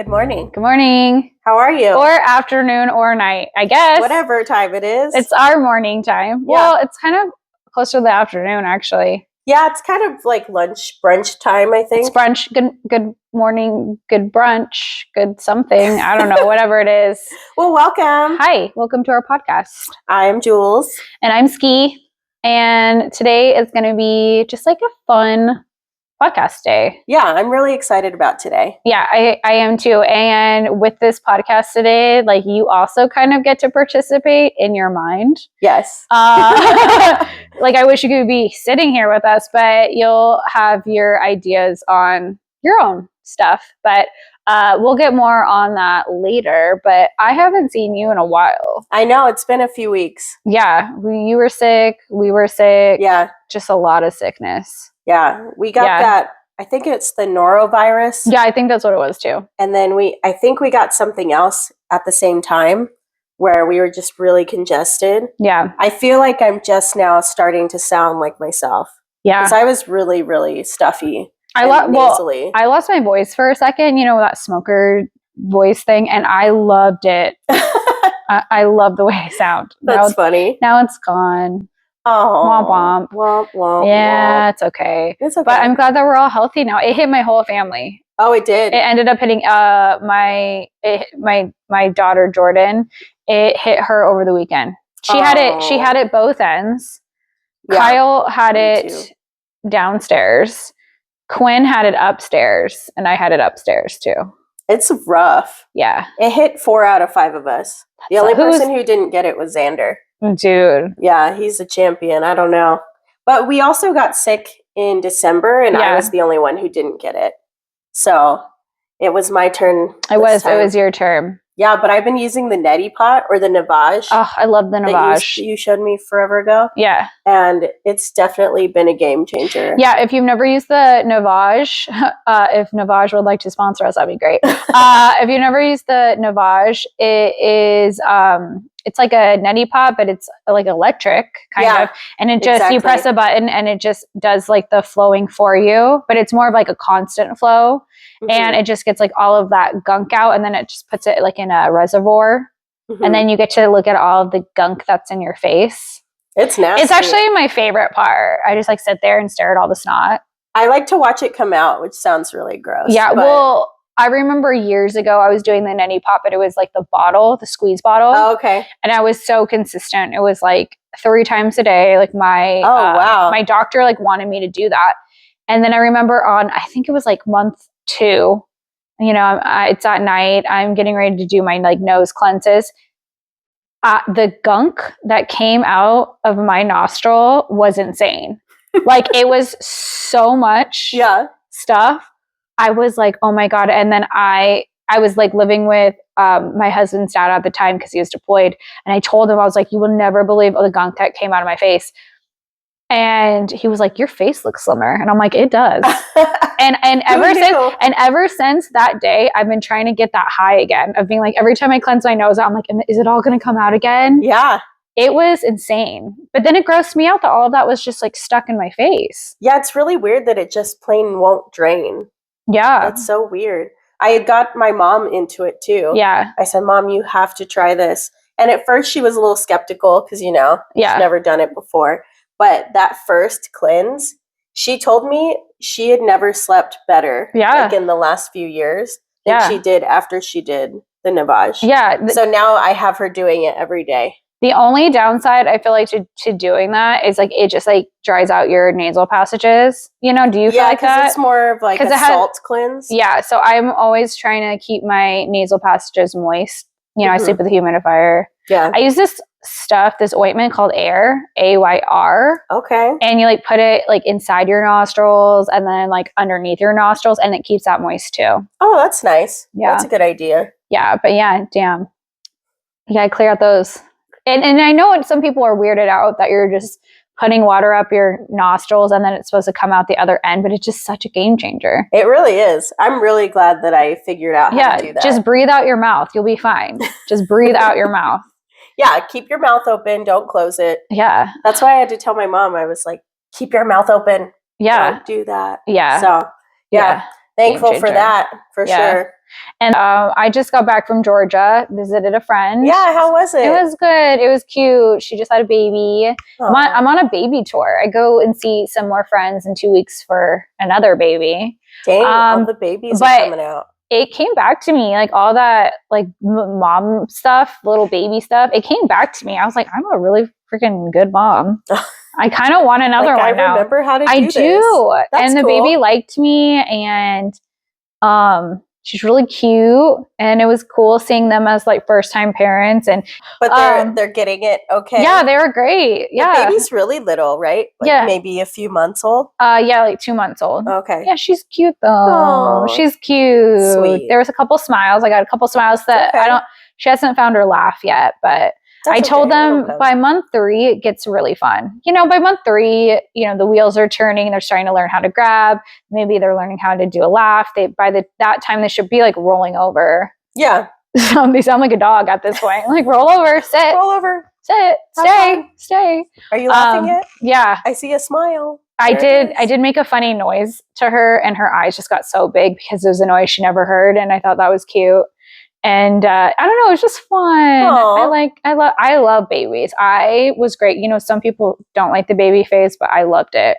Good morning. Good morning. How are you? Or afternoon or night, I guess. Whatever time it is. It's our morning time. Yeah. Well, it's kind of closer to the afternoon, actually. Yeah, it's kind of like lunch, brunch time, I think. It's brunch. Good morning, good brunch, good something. I don't know, whatever it is. Well, welcome. Hi, welcome to our podcast. I'm Jules. And I'm Skee. And today is going to be just like a fun podcast day. Yeah, I'm really excited about today. Yeah, I am too. And with this podcast today, like you also kind of get to participate in your mind. Yes. Like I wish you could be sitting here with us, but you'll have your ideas on your own stuff. But we'll get more on that later. But I haven't seen you in a while. I know, it's been a few weeks. Yeah, you were sick. We were sick. Yeah. Just a lot of sickness. Yeah, we got that. I think it's the norovirus. Yeah, I think that's what it was too. And then I think we got something else at the same time where we were just really congested. Yeah. I feel like I'm just now starting to sound like myself. Yeah. Because I was really, really stuffy. I lost my voice for a second, that smoker voice thing, and I loved it. I love the way I sound. That's funny. Now it's gone. Oh, womp womp. Womp womp. Yeah, it's okay. It's okay. But I'm glad that we're all healthy now. It hit my whole family. Oh, it did. It ended up hitting my daughter Jordan. It hit her over the weekend. She had it both ends. Yeah, Kyle had it downstairs. Quinn had it upstairs, and I had it upstairs too. It's rough. Yeah. It hit 4 out of 5 of us. The only person who didn't get it was Xander. Dude. Yeah, he's a champion. I don't know. But we also got sick in December, and I was the only one who didn't get it. So it was my turn. It was your turn. Yeah, but I've been using the neti pot or the Navage. Oh, I love the Navage. You showed me forever ago. Yeah. And it's definitely been a game changer. Yeah, if you've never used the Navage, if Navage would like to sponsor us, that'd be great. If you've never used the Navage, it is it's like a neti pot, but it's like electric kind of. And it just you press a button and it just does like the flowing for you, but it's more of like a constant flow. Mm-hmm. And it just gets like all of that gunk out, and then it just puts it like in a reservoir. Mm-hmm. And then you get to look at all of the gunk that's in your face. It's nasty. It's actually my favorite part. I just like sit there and stare at all the snot. I like to watch it come out, which sounds really gross. Yeah, well, I remember years ago I was doing the neti pot, but it was like the bottle, the squeeze bottle. Oh, okay. And I was so consistent. It was like 3 times a day. Like my my doctor like wanted me to do that. And then I remember I think it was like month 2, it's at night, I'm getting ready to do my like nose cleanses. The gunk that came out of my nostril was insane. Like it was so much stuff. I was like, oh my God. And then I was like living with my husband's dad at the time because he was deployed. And I told him, I was like, you will never believe the gunk that came out of my face. And he was like, your face looks slimmer. And I'm like, it does. and ever since that day, I've been trying to get that high again of being like, every time I cleanse my nose, I'm like, is it all going to come out again? Yeah. It was insane. But then it grossed me out that all of that was just like stuck in my face. Yeah, it's really weird that it just plain won't drain. Yeah. That's so weird. I had got my mom into it too. Yeah. I said, Mom, you have to try this. And at first she was a little skeptical because, she's never done it before. But that first cleanse, she told me she had never slept better like in the last few years than she did after she did the Navage. Yeah. So now I have her doing it every day. The only downside I feel like to doing that is like it just like dries out your nasal passages. Do you feel like that? Yeah, because it's more of like a salt cleanse. Yeah, so I'm always trying to keep my nasal passages moist. I sleep with a humidifier. Yeah. I use this ointment called Air, AYR. Okay. And you like put it like inside your nostrils and then like underneath your nostrils, and it keeps that moist too. Oh, that's nice. Yeah. That's a good idea. Yeah, but damn. You gotta clear out those. And I know some people are weirded out that you're just putting water up your nostrils and then it's supposed to come out the other end, but it's just such a game changer. It really is. I'm really glad that I figured out how to do that. Just breathe out your mouth. You'll be fine. Just breathe out your mouth. Yeah, keep your mouth open. Don't close it. Yeah. That's why I had to tell my mom. I was like, keep your mouth open. Yeah. Don't do that. Yeah. So, yeah. Thankful for that, for sure. And I just got back from Georgia, visited a friend. Yeah, how was it? It was good. It was cute. She just had a baby. I'm on a baby tour. I go and see some more friends in 2 weeks for another baby. Dang, all the babies are coming out. It came back to me, like all that like mom stuff, little baby stuff. It came back to me. I was like, I'm a really freaking good mom. I kind of want another one now. I remember how to do this. I do. That's and the cool. baby liked me, and she's really cute, and it was cool seeing them as like first time parents. And but they're getting it okay. Yeah, they were great. Yeah, the baby's really little, right? Like maybe a few months old. Yeah, like 2 months old. Okay. Yeah, she's cute though. Aww. She's cute. Sweet. There was a couple smiles. I got a couple smiles that she hasn't found her laugh yet, but I told them by month 3, it gets really fun. By month 3, the wheels are turning. They're starting to learn how to grab. Maybe they're learning how to do a laugh. That time they should be like rolling over. Yeah. So they sound like a dog at this point. Like roll over, sit. Roll over. Sit. Stay. Are you laughing yet? Yeah. I see a smile. I did make a funny noise to her, and her eyes just got so big because it was a noise she never heard, and I thought that was cute. And I don't know, it was just fun. Aww. I love babies. I was great. Some people don't like the baby phase, but I loved it.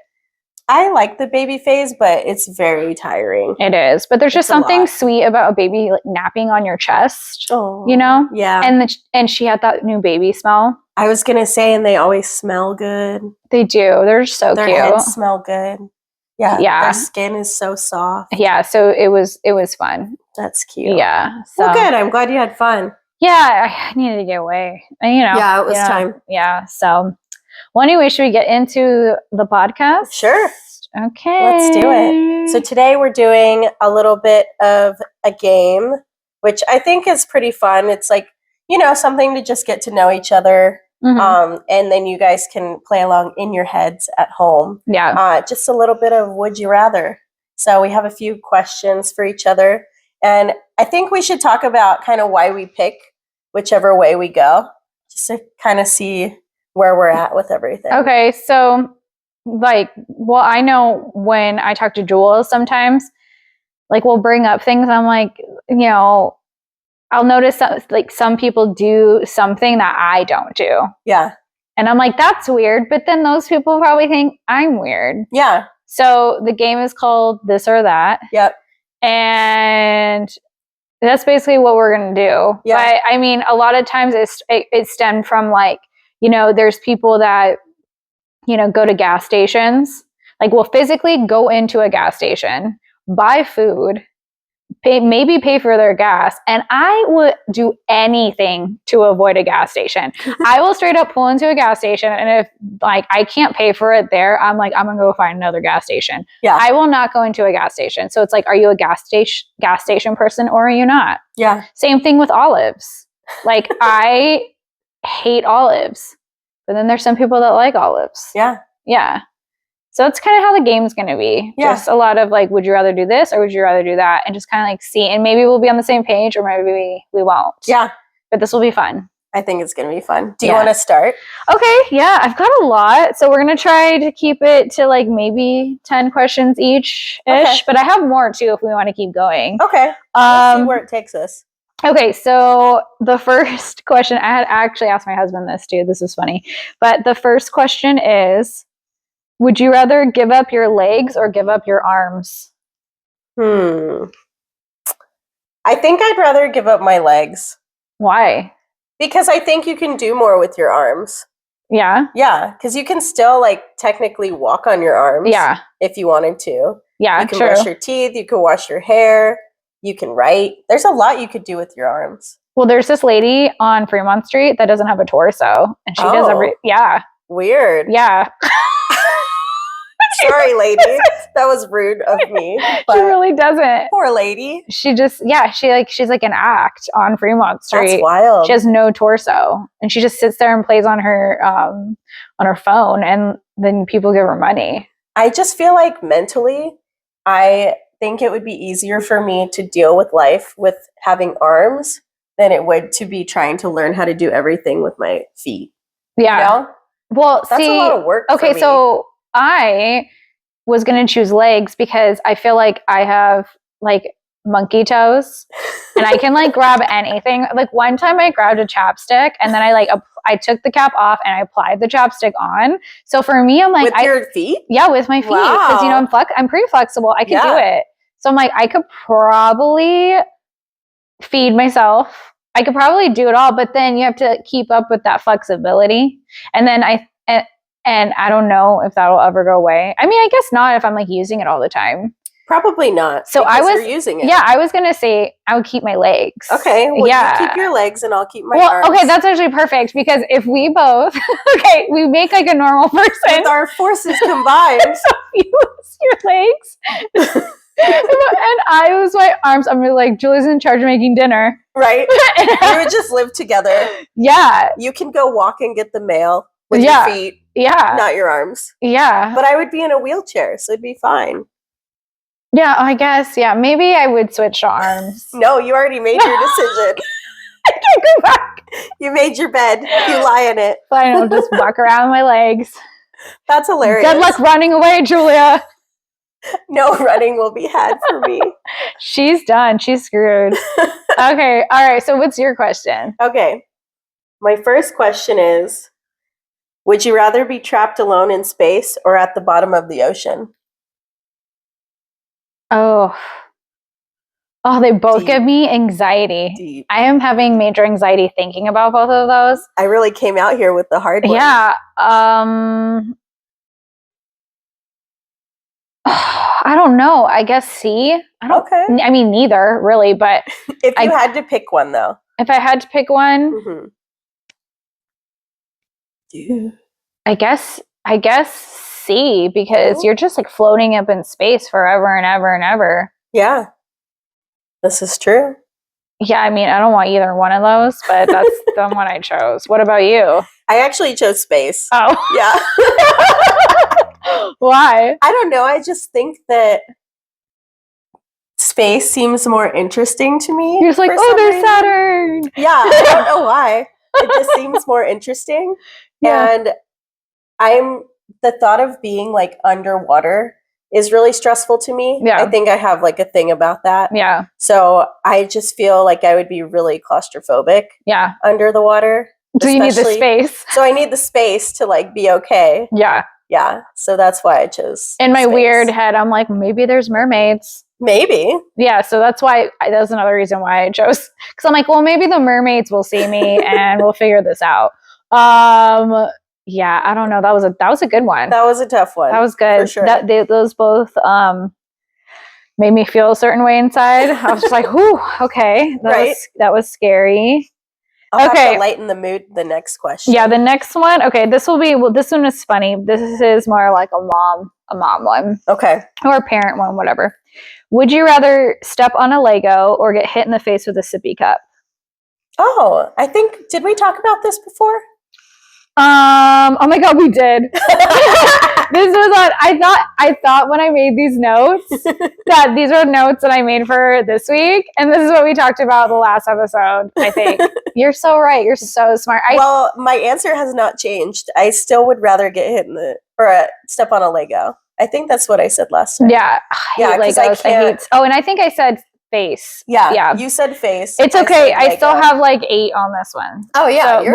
I like the baby phase, but it's very tiring. It is, but there's just something sweet about a baby like napping on your chest. Oh, yeah. And she had that new baby smell. I was gonna say, and they always smell good. They do. They're so cute. Their heads smell good. Yeah. Their skin is so soft. Yeah. So it was fun. That's cute. Yeah. So. Well, good. I'm glad you had fun. Yeah, I needed to get away. Yeah, it was time. Yeah. So, well, anyway, should we get into the podcast? Sure. Okay. Let's do it. So today we're doing a little bit of a game, which I think is pretty fun. It's like, something to just get to know each other. Mm-hmm. And then you guys can play along in your heads at home. Yeah. Just a little bit of would you rather. So we have a few questions for each other. And I think we should talk about kind of why we pick whichever way we go, just to kind of see where we're at with everything. Okay. So I know when I talk to Jules sometimes, like we'll bring up things. I'm like, I'll notice that, like some people do something that I don't do. Yeah. And I'm like, that's weird. But then those people probably think I'm weird. Yeah. So the game is called This or That. Yep. And that's basically what we're going to do. Yeah. But I mean, a lot of times it stemmed from like, there's people that, go to gas stations, like will physically go into a gas station, buy food, maybe pay for their gas. And I would do anything to avoid a gas station. I will straight up pull into a gas station. And if like I can't pay for it there, I'm like, I'm going to go find another gas station. Yeah. I will not go into a gas station. So it's like, are you a gas station person or are you not? Yeah. Same thing with olives. Like I hate olives, but then there's some people that like olives. Yeah. Yeah. So that's kind of how the game's going to be. Yeah. Just a lot of like, would you rather do this or would you rather do that? And just kind of like see, and maybe we'll be on the same page or maybe we won't. Yeah. But this will be fun. I think it's going to be fun. Do you want to start? Okay. Yeah. I've got a lot. So we're going to try to keep it to like maybe 10 questions each-ish. Okay. But I have more too if we want to keep going. Okay. Let's see where it takes us. Okay, so the first question, I had actually asked my husband this too. This is funny. But the first question is, would you rather give up your legs or give up your arms? I think I'd rather give up my legs. Why? Because I think you can do more with your arms. Yeah? Yeah, because you can still like technically walk on your arms. Yeah. If you wanted to. Yeah, you can brush your teeth, you can wash your hair. You can write. There's a lot you could do with your arms. Well, there's this lady on Fremont Street that doesn't have a torso. And she does yeah. Weird. Yeah. Sorry, lady. That was rude of me. She really doesn't. Poor lady. She just, she's like an act on Fremont Street. That's wild. She has no torso. And she just sits there and plays on her phone. And then people give her money. I just feel like mentally, I think it would be easier for me to deal with life with having arms than it would to be trying to learn how to do everything with my feet. Yeah. Well, that's a lot of work. Okay, so I was going to choose legs because I feel like I have like monkey toes, and I can like grab anything. Like one time I grabbed a chapstick and then I took the cap off and I applied the chapstick on. So for me, I'm like, with your feet? Yeah, with my feet. Because you know, I'm pretty flexible. I could do it. So I'm like, I could probably feed myself. I could probably do it all, but then you have to keep up with that flexibility. And then and I don't know if that'll ever go away. I mean, I guess not if I'm like using it all the time. Probably not. So you're using it. Yeah, I was gonna say I would keep my legs. Okay. Well, you keep your legs and I'll keep my arms. Okay, that's actually perfect because if we both, we make like a normal person. With our forces combined. So you use your legs. And I use my arms. I'm like, Julie's in charge of making dinner. Right. We would just live together. Yeah. You can go walk and get the mail with your feet. Yeah. Not your arms. Yeah. But I would be in a wheelchair, so it'd be fine. Yeah, I guess. Yeah, maybe I would switch to arms. No, you already made your decision. I can't go back. You made your bed. You lie in it. Fine, I'll just walk around my legs. That's hilarious. Good luck running away, Julia. No running will be had for me. She's done. She's screwed. Okay. All right. So what's your question? Okay. My first question is, would you rather be trapped alone in space or at the bottom of the ocean? Oh, they both give me anxiety. Deep. I am having major anxiety thinking about both of those. I really came out here with the hard one. Yeah. I don't know. I guess C. I mean, neither really, but if you had to pick one, though. If I had to pick one, I guess C, because you're just like floating up in space forever and ever and ever. Yeah, this is true. Yeah, I mean, I don't want either one of those, but that's the one I chose. What about you? I actually chose space. Oh, yeah. Why? I don't know. I just think that space seems more interesting to me. You're just like, there's Saturn. Yeah, I don't know why. It just seems more interesting. Yeah. And the thought of being like underwater is really stressful to me. Yeah. I think I have like a thing about that. Yeah. So I just feel like I would be really claustrophobic. Yeah. Under the water. So you need the space. So I need the space to like be okay. Yeah. Yeah. So that's why I chose in my weird head, I'm like, maybe there's mermaids. Maybe. Yeah. So that's why that's another reason why I chose. Because I'm like, well, maybe the mermaids will see me and we'll figure this out. Yeah, I don't know. That was a good one. That was a tough one. That was good. For sure. Those both made me feel a certain way inside. I was just like, whew, okay. That was scary. I'll have to lighten the mood the next question. Yeah, the next one. Okay, this one is funny. This is more like a mom one. Okay. Or a parent one, whatever. Would you rather step on a Lego or get hit in the face with a sippy cup? Oh, did we talk about this before? Oh my God, we did. This was on, I thought when I made these notes that these were notes that I made for this week. And this is what we talked about the last episode, I think. You're so right. You're so smart. Well, my answer has not changed. I still would rather get hit step on a Lego. I think that's what I said last time. Yeah. Because I can't. And I think I said face. Yeah. You said face. It's okay. I still have like 8 on this one. Oh yeah. So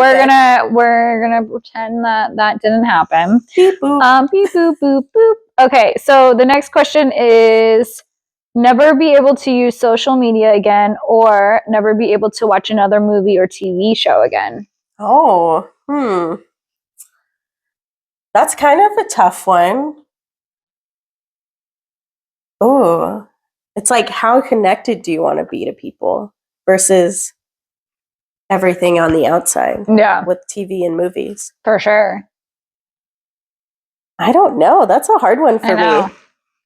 we're gonna pretend that didn't happen. Beep boop. Beep boop boop boop. Okay, so the next question is never be able to use social media again or never be able to watch another movie or TV show again. Oh, that's kind of a tough one. Oh. It's like, how connected do you want to be to people versus everything on the outside? Yeah. With TV and movies. For sure. I don't know. That's a hard one for me.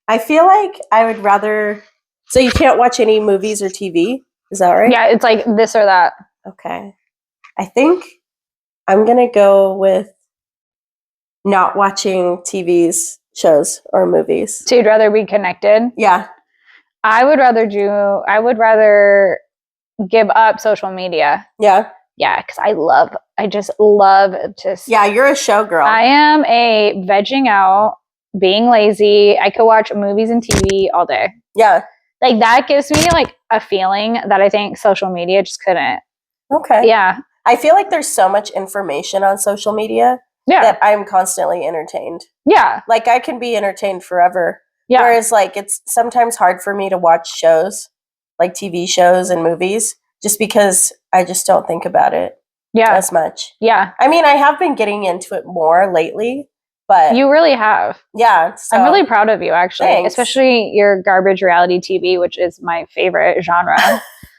I feel like I would rather... So you can't watch any movies or TV? Is that right? Yeah, it's like this or that. Okay. I think I'm going to go with not watching TVs, shows, or movies. So you'd rather be connected? Yeah. I would rather give up social media. Yeah. Yeah, because I just love to. Yeah, you're a show girl. I am a vegging out, being lazy. I could watch movies and TV all day. Yeah. Like that gives me like a feeling that I think social media just couldn't. Okay. Yeah. I feel like there's so much information on social media that I'm constantly entertained. Yeah. Like I can be entertained forever. Yeah. Whereas like it's sometimes hard for me to watch shows, like TV shows and movies, just because I just don't think about it as much. Yeah. I mean, I have been getting into it more lately. But you really have. Yeah. So, I'm really proud of you, actually. Thanks. Especially your garbage reality TV, which is my favorite genre.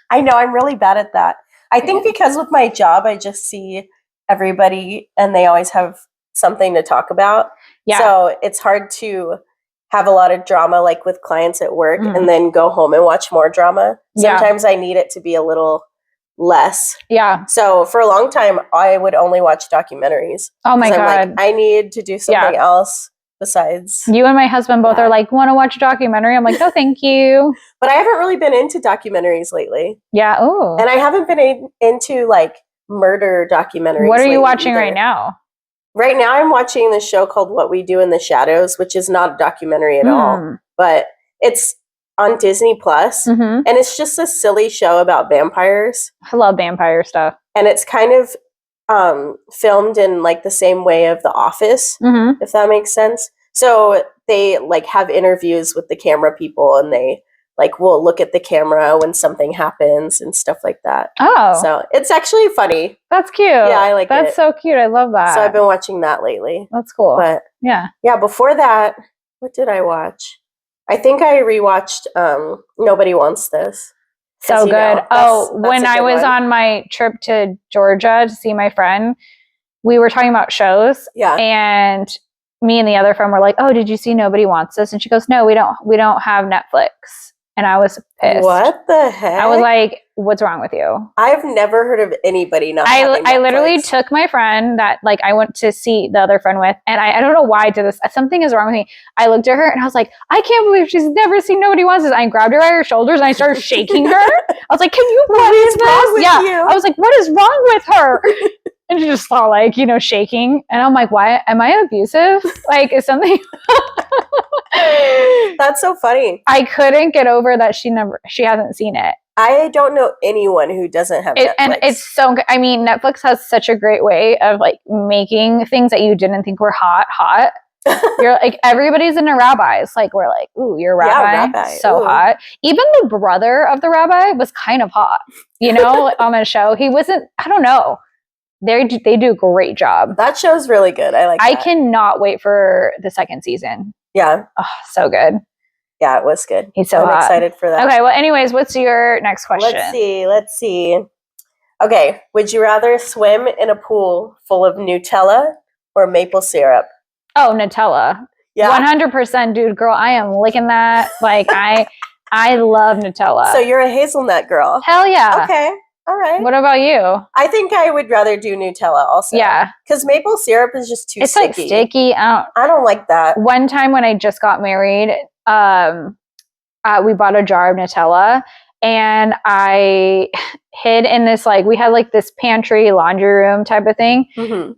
I know. I'm really bad at that. I think because with my job, I just see everybody and they always have something to talk about. Yeah. So it's hard to have a lot of drama like with clients at work and then go home and watch more drama. Sometimes I need it to be a little less. Yeah. So for a long time, I would only watch documentaries. Oh my God. I'm like, I need to do something else besides. You and my husband both are like, want to watch a documentary? I'm like, no, thank you. But I haven't really been into documentaries lately. Yeah. Oh. And I haven't been into like murder documentaries. What are you watching right now? Right now, I'm watching this show called What We Do in the Shadows, which is not a documentary at all, but it's on Disney Plus, and it's just a silly show about vampires. I love vampire stuff. And it's kind of filmed in like the same way of The Office, if that makes sense. So they like have interviews with the camera people, and they like will look at the camera when something happens and stuff like that. Oh. So it's actually funny. That's cute. Yeah, I like it. That's so cute. I love that. So I've been watching that lately. That's cool. But yeah. Before that, what did I watch? I think I rewatched Nobody Wants This. So good. That's when I was on my trip to Georgia to see my friend, we were talking about shows. Yeah. And me and the other friend were like, "Oh, did you see Nobody Wants This?" And she goes, "No, we don't have Netflix." And I was pissed. What the heck? I was like, what's wrong with you? I've never heard of anybody not having Netflix. I literally took my friend that like I went to see the other friend with, and I don't know why I did this. Something is wrong with me. I looked at her and I was like, I can't believe she's never seen Nobody Wants This. I grabbed her by her shoulders and I started shaking her. I was like, can you believe this? Yeah. You? I was like, what is wrong with her? And she just saw like, shaking. And I'm like, why am I abusive? Like, is something That's so funny. I couldn't get over that she hasn't seen it. I don't know anyone who doesn't have Netflix. And it's so good. I mean, Netflix has such a great way of like making things that you didn't think were hot. You're like, everybody's into rabbis. Like, we're like, ooh, you're a rabbi. Yeah, rabbi. So hot. Even the brother of the rabbi was kind of hot, on the show. He wasn't, I don't know. They do a great job. That show's really good. I cannot wait for the second season. Yeah. Oh, so good. Yeah, it was good. He's so I'm excited for that. Okay, well, anyways, what's your next question? Let's see. Okay, would you rather swim in a pool full of Nutella or maple syrup? Oh, Nutella. Yeah. 100%, dude, girl. I am licking that. Like, I love Nutella. So you're a hazelnut girl. Hell yeah. Okay. All right. What about you? I think I would rather do Nutella also. Yeah. Because maple syrup is just too sticky. It's like sticky. I don't like that. One time when I just got married, we bought a jar of Nutella and I hid in this, like, we had like this pantry laundry room type of thing.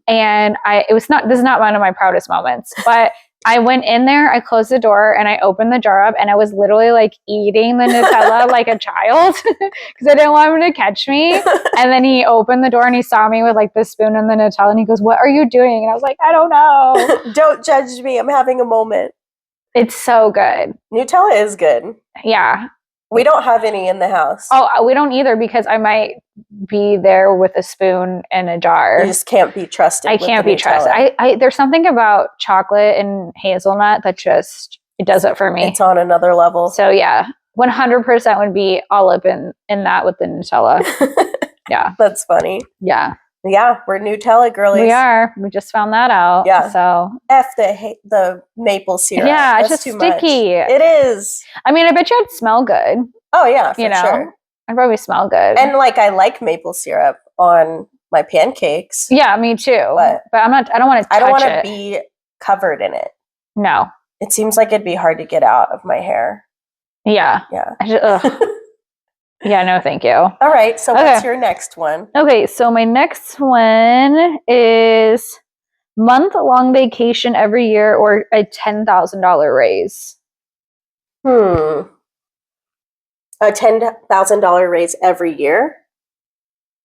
And this is not one of my proudest moments, but I went in there, I closed the door, and I opened the jar up, and I was literally like eating the Nutella like a child because I didn't want him to catch me. And then he opened the door and he saw me with like the spoon and the Nutella, and he goes, "What are you doing?" And I was like, "I don't know." Don't judge me. I'm having a moment. It's so good. Nutella is good. Yeah. We don't have any in the house. Oh, we don't either because I might be there with a spoon and a jar. You just can't be trusted. I can't be trusted. There's something about chocolate and hazelnut that just, it does it for me. It's on another level. So yeah, 100% would be all up in that with the Nutella. Yeah. That's funny. Yeah. Yeah, we're Nutella girlies. We are. We just found that out. Yeah. So F the maple syrup. Yeah, it's just too sticky. Much. It is. I mean, I bet you I'd smell good. Oh yeah, for sure. I'd probably smell good. And like, I like maple syrup on my pancakes. Yeah, me too. But I'm not. I don't want to. I don't want to be covered in it. No. It seems like it'd be hard to get out of my hair. Yeah. Yeah. Yeah, no, thank you. All right, so what's your next one? Okay, so my next one is month-long vacation every year or a $10,000 raise. a $10,000 raise every year?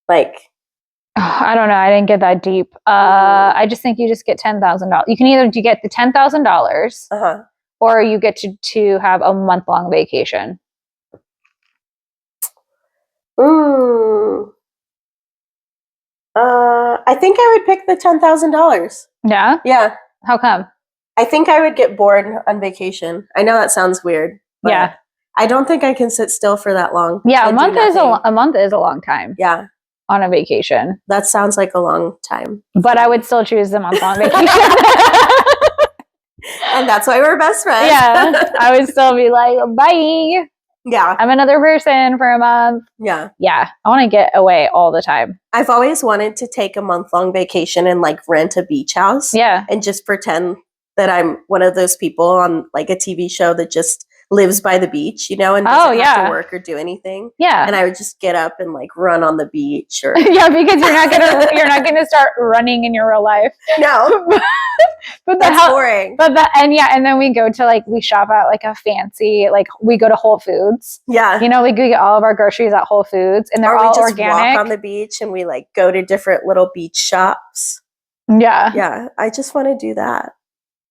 Like, I don't know. I didn't get that deep. I just think you just get $10,000. You can either get the $10,000 or you get to have a month-long vacation. I think I would pick the $10,000. Yeah? Yeah. How come? I think I would get bored on vacation. I know that sounds weird. Yeah. I don't think I can sit still for that long. Yeah, a month is a long time. Yeah. On a vacation. That sounds like a long time. But I would still choose the month-long vacation. And that's why we're best friends. Yeah. I would still be like, bye. Yeah. I'm another person for a month. Yeah. Yeah. I want to get away all the time. I've always wanted to take a month-long vacation and like rent a beach house. Yeah. And just pretend that I'm one of those people on like a TV show that just lives by the beach, you know, and doesn't have to work or do anything. Yeah. And I would just get up and like run on the beach or yeah, because you're not gonna start running in your real life. No. But that's boring. And then we go to like we shop at like a fancy, like we go to Whole Foods. Yeah. You know, we get all of our groceries at Whole Foods and they're all organic. Walk on the beach and we like go to different little beach shops. Yeah. Yeah. I just want to do that.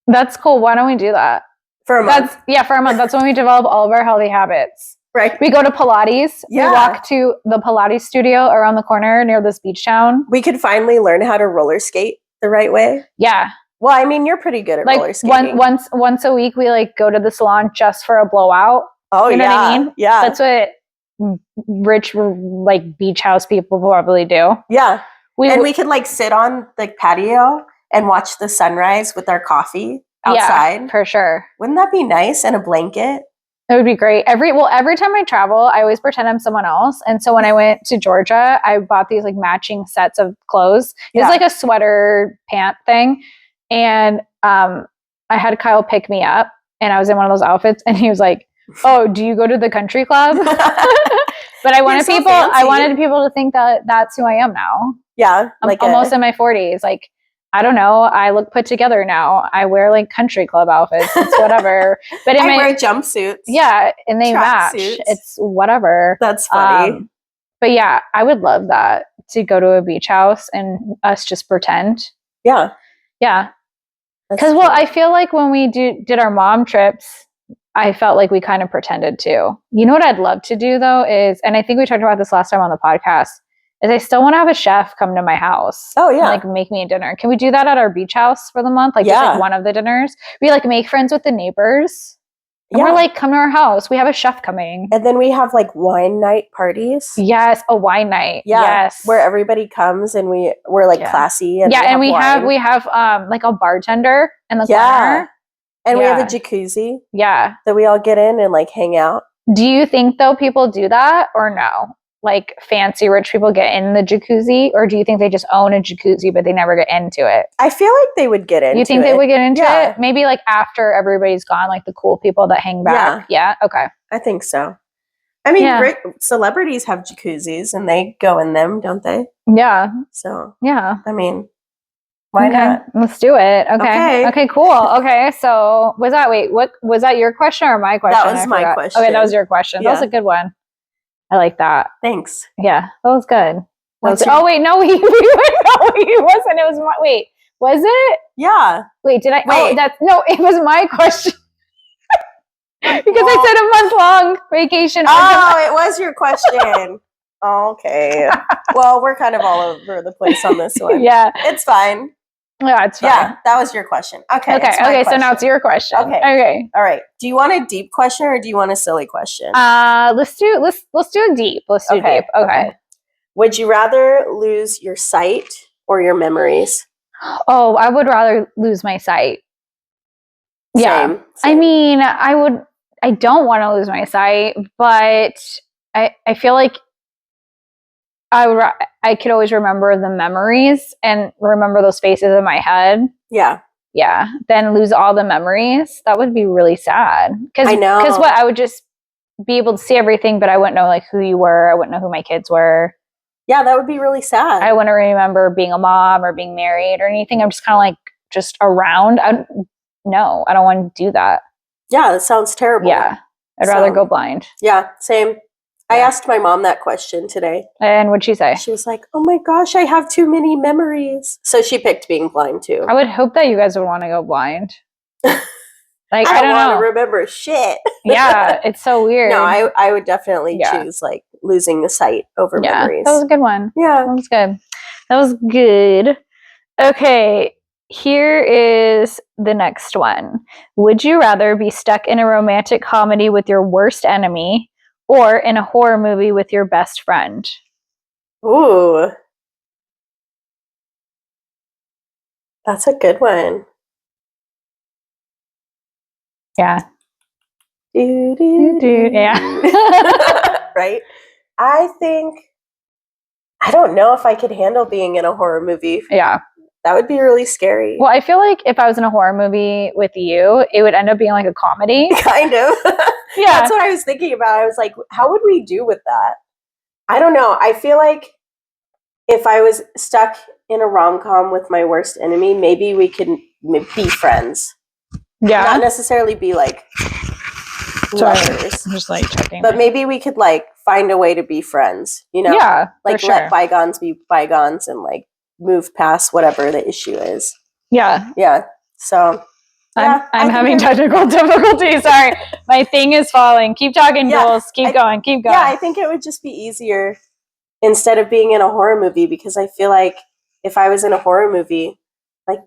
That's cool. Why don't we do that? For a month. For a month. That's when we develop all of our healthy habits. Right. We go to Pilates. Yeah. We walk to the Pilates studio around the corner near this beach town. We could finally learn how to roller skate the right way. Yeah. Well, I mean, you're pretty good at roller skating. Once a week, we like go to the salon just for a blowout. Oh, you know what I mean? Yeah. That's what rich like beach house people probably do. Yeah. We could like sit on the patio and watch the sunrise with our coffee outside. Yeah, for sure. Wouldn't that be nice? And a blanket? It would be great. Every time I travel, I always pretend I'm someone else. And so when I went to Georgia, I bought these like matching sets of clothes. It's like a sweater pant thing. And I had Kyle pick me up and I was in one of those outfits and he was like, "Oh, do you go to the country club?" But I wanted people to think that that's who I am now. Yeah. I'm almost in my 40s. Like, I don't know. I look put together now. I wear like country club outfits. It's whatever. But I wear jumpsuits. Yeah, and they match. Suits. It's whatever. That's funny. But yeah, I would love that, to go to a beach house and us just pretend. Yeah. Yeah. Because I feel like when we did our mom trips, I felt like we kind of pretended too. You know what I'd love to do though is, and I think we talked about this last time on the podcast, is I still want to have a chef come to my house. Oh yeah. And, like make me a dinner. Can we do that at our beach house for the month? Like just like one of the dinners. We like make friends with the neighbors. And we're like, come to our house. We have a chef coming. And then we have like wine night parties. Yes, a wine night. Yeah, yes. Where everybody comes and we're like classy. And we have like a bartender in the corner. And we have a jacuzzi. Yeah. That we all get in and like hang out. Do you think though people do that or no? Like fancy rich people get in the jacuzzi, or do you think they just own a jacuzzi but they never get into it? I feel like they would get into it. You think they would get into it? Maybe like after everybody's gone, like the cool people that hang back. Yeah? Okay. I think so. I mean, celebrities have jacuzzis and they go in them, don't they? Yeah. So, yeah. I mean, why not? Let's do it. Okay, cool. Okay, so was that your question or my question? That was my question. Okay, that was your question. Yeah. That was a good one. I like that. Thanks. Yeah, that was good. Oh wait, no, he wasn't. It was my was it? Yeah. Wait, did I? Wait. It was my question. Because I said a month-long vacation. Oh, it was your question. Okay. Well, we're kind of all over the place on this one. Yeah. It's fine. Yeah, it's fine. Yeah, that was your question. Okay. Okay, so now it's your question. Okay. All right. Do you want a deep question or do you want a silly question? Let's do a deep. Let's do deep. Okay. Would you rather lose your sight or your memories? Oh, I would rather lose my sight. Yeah. Same. I mean, I don't want to lose my sight, but I feel like I could always remember the memories and remember those faces in my head. Yeah. Yeah. Then lose all the memories. That would be really sad. I know. Because I would just be able to see everything, but I wouldn't know like who you were. I wouldn't know who my kids were. Yeah, that would be really sad. I wouldn't remember being a mom or being married or anything. I'm just kind of like just around. No, I don't want to do that. Yeah, that sounds terrible. Yeah. I'd rather go blind. Yeah, same. I asked my mom that question today. And what'd she say? She was like, oh my gosh, I have too many memories. So she picked being blind too. I would hope that you guys would want to go blind. Like, I don't want to remember shit. Yeah, it's so weird. No, I would definitely choose like losing the sight over memories. That was a good one. Yeah. That was good. That was good. Okay, here is the next one. Would you rather be stuck in a romantic comedy with your worst enemy or in a horror movie with your best friend? Ooh. That's a good one. Yeah. Yeah. Right? I don't know if I could handle being in a horror movie. Yeah. That would be really scary. Well, I feel like if I was in a horror movie with you, it would end up being like a comedy. Kind of. Yeah. That's what I was thinking about. I was like, how would we do with that? I don't know. I feel like if I was stuck in a rom-com with my worst enemy, maybe we could be friends. Yeah. Not necessarily be like lovers. I'm just like checking. But maybe we could like find a way to be friends, you know? Yeah. Like let bygones be bygones and like move past whatever the issue is. Yeah. Yeah. So I'm having technical difficulties. Sorry. My thing is falling. Keep talking, Jules. Keep going. Keep going. Yeah, I think it would just be easier instead of being in a horror movie, because I feel like if I was in a horror movie, like,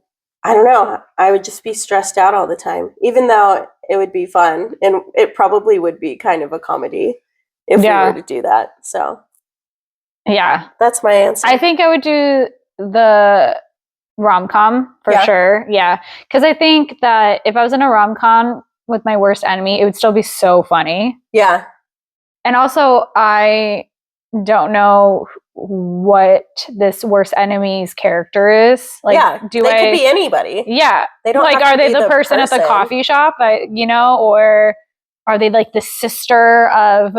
I don't know, I would just be stressed out all the time, even though it would be fun. And it probably would be kind of a comedy if we were to do that. So, yeah. That's my answer. I think I would do the rom-com for sure. Yeah. Because I think that if I was in a rom-com with my worst enemy, it would still be so funny. Yeah. And also, I don't know what this worst enemy's character is. Like, they could be anybody. Yeah. They don't like, are they the person at the coffee shop, you know, or are they like the sister of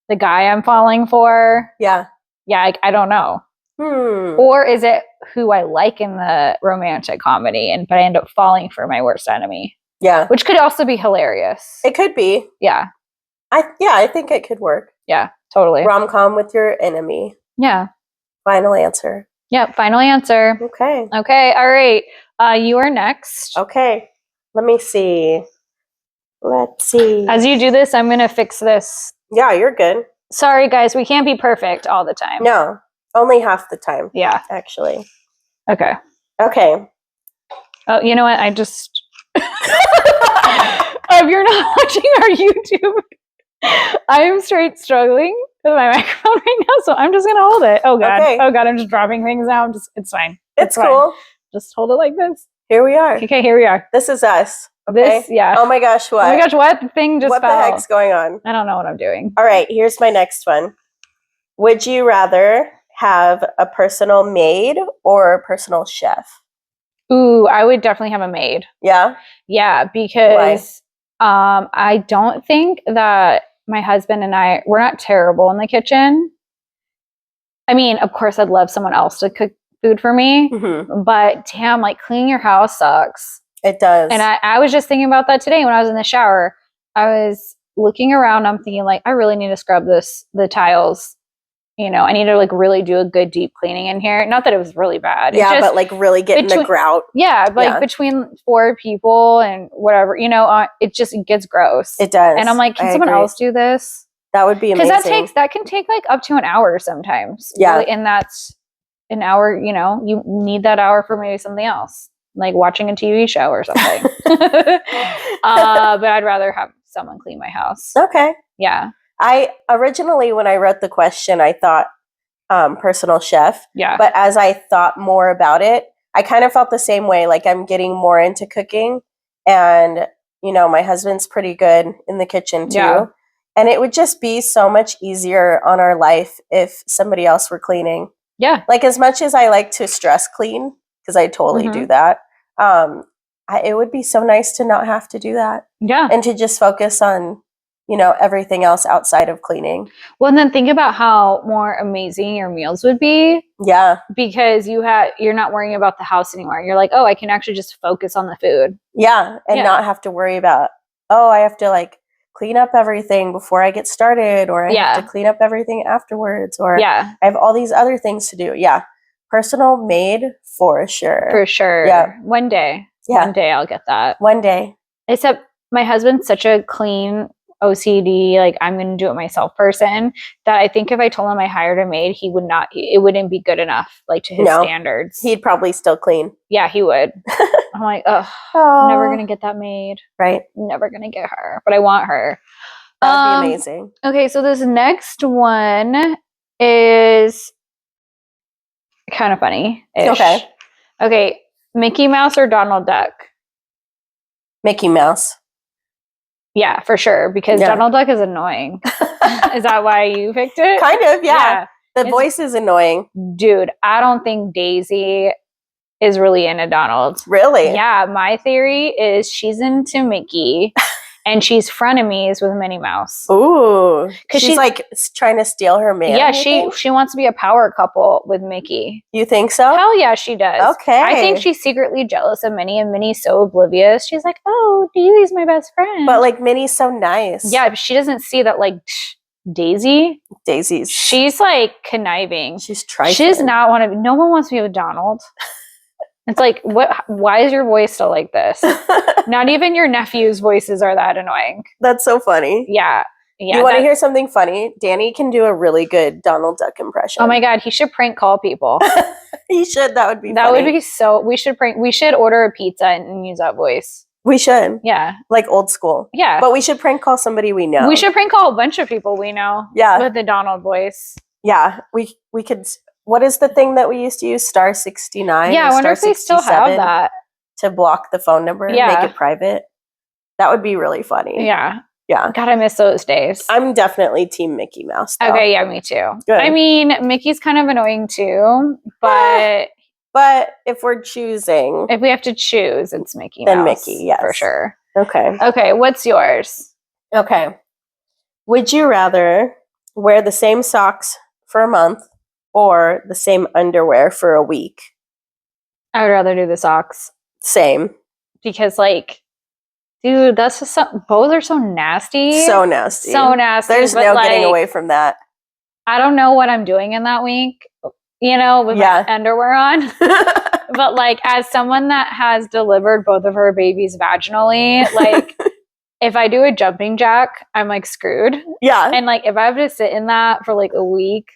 the guy I'm falling for? Yeah. Yeah, I don't know. Or is it who I like in the romantic comedy, but I end up falling for my worst enemy? Yeah. Which could also be hilarious. It could be. Yeah. I think it could work. Yeah, totally. Rom-com with your enemy. Yeah. Final answer. Yep, final answer. Okay. Okay, all right. You are next. Okay. Let me see. Let's see. As you do this, I'm going to fix this. Yeah, you're good. Sorry, guys. We can't be perfect all the time. No, only half the time. Yeah. Actually. Okay. Okay. Oh, you know what? I just... if you're not watching our YouTube, I am straight struggling with my microphone right now, so I'm just going to hold it. Oh, God. Okay. Oh, God. I'm just dropping things now. It's fine. It's cool. Fine. Just hold it like this. Here we are. Okay, here we are. This is us. Okay? Oh my gosh, what? Oh my gosh, what? The thing just fell. What the heck's going on? I don't know what I'm doing. All right, here's my next one. Would you rather have a personal maid or a personal chef? Ooh, I would definitely have a maid. Yeah? Yeah, because I don't think that my husband and we're not terrible in the kitchen. I mean, of course, I'd love someone else to cook food for me, but damn, like cleaning your house sucks. It does. And I was just thinking about that today when I was in the shower. I was looking around, I'm thinking like, I really need to scrub the tiles. You know, I need to like really do a good deep cleaning in here. Not that it was really bad. Yeah, but like really getting the grout. Yeah, like between 4 people and whatever, you know, it gets gross. It does. And I'm like, can someone else do this? That would be amazing. Because that can take like up to an hour sometimes. Yeah. Really, and that's an hour, you know, you need that hour for maybe something else, like watching a TV show or something. But I'd rather have someone clean my house. Okay. Yeah. I originally, when I wrote the question, I thought personal chef. Yeah. But as I thought more about it, I kind of felt the same way. Like I'm getting more into cooking, and you know, my husband's pretty good in the kitchen too. Yeah. And it would just be so much easier on our life if somebody else were cleaning. Yeah. Like as much as I like to stress clean, because I totally do that, it would be so nice to not have to do that. Yeah. And to just focus on, you know, everything else outside of cleaning. Well, and then think about how more amazing your meals would be. Yeah. Because you're not worrying about the house anymore. You're like, oh, I can actually just focus on the food. Yeah. And not have to worry about, oh, I have to like clean up everything before I get started, or I have to clean up everything afterwards, or I have all these other things to do. Yeah. Personal maid for sure. For sure. Yeah. One day. Yeah. One day I'll get that. One day. Except my husband's such a clean OCD, like I'm going to do it myself person, that I think if I told him I hired a maid, it wouldn't be good enough, like to his standards. He'd probably still clean. Yeah, he would. I'm like, I'm never going to get that maid. Right. Never going to get her, but I want her. That would be amazing. Okay, so this next one is kind of funny-ish. Okay, Mickey Mouse or Donald Duck? Mickey Mouse. Yeah, for sure, because Donald Duck is annoying. Is that why you picked it? Kind of, yeah. The voice is annoying. Dude, I don't think Daisy is really into Donald. Really? Yeah, my theory is she's into Mickey and she's frenemies with Minnie Mouse. Ooh. Because she's like trying to steal her man. Yeah, she wants to be a power couple with Mickey. You think so? Hell yeah, she does. Okay. I think she's secretly jealous of Minnie, and Minnie's so oblivious. She's like, oh, Daisy's my best friend. But like Minnie's so nice. Yeah, but she doesn't see that like she's like conniving. She's trying. She does not want to. No one wants to be with Donald. It's like, what? Why is your voice still like this? Not even your nephew's voices are that annoying. That's so funny. Yeah. You want to hear something funny? Danny can do a really good Donald Duck impression. Oh my God, he should prank call people. He should. That would be that funny. Would be so. We should order a pizza and use that voice. We should. Yeah. Like old school. Yeah. But we should prank call somebody we know. We should prank call a bunch of people we know. Yeah. With the Donald voice. Yeah. We could. What is the thing that we used to use? Star 69? Yeah, I wonder if they still have that. To block the phone number and make it private. That would be really funny. Yeah. Yeah. God, I miss those days. I'm definitely team Mickey Mouse, though. Okay, yeah, me too. Good. I mean, Mickey's kind of annoying too, but... But if we're choosing... If we have to choose, it's Mickey Mouse. Then Mickey, yes. For sure. Okay. Okay, what's yours? Okay. Would you rather wear the same socks for a month or the same underwear for a week? I would rather do the socks. Same. Because, like, dude, that's just both are so nasty. So nasty. So nasty. There's no getting away from that. I don't know what I'm doing in that week, you know, with my underwear on. But, like, as someone that has delivered both of her babies vaginally, like, if I do a jumping jack, I'm, like, screwed. Yeah. And, like, if I have to sit in that for, like, a week,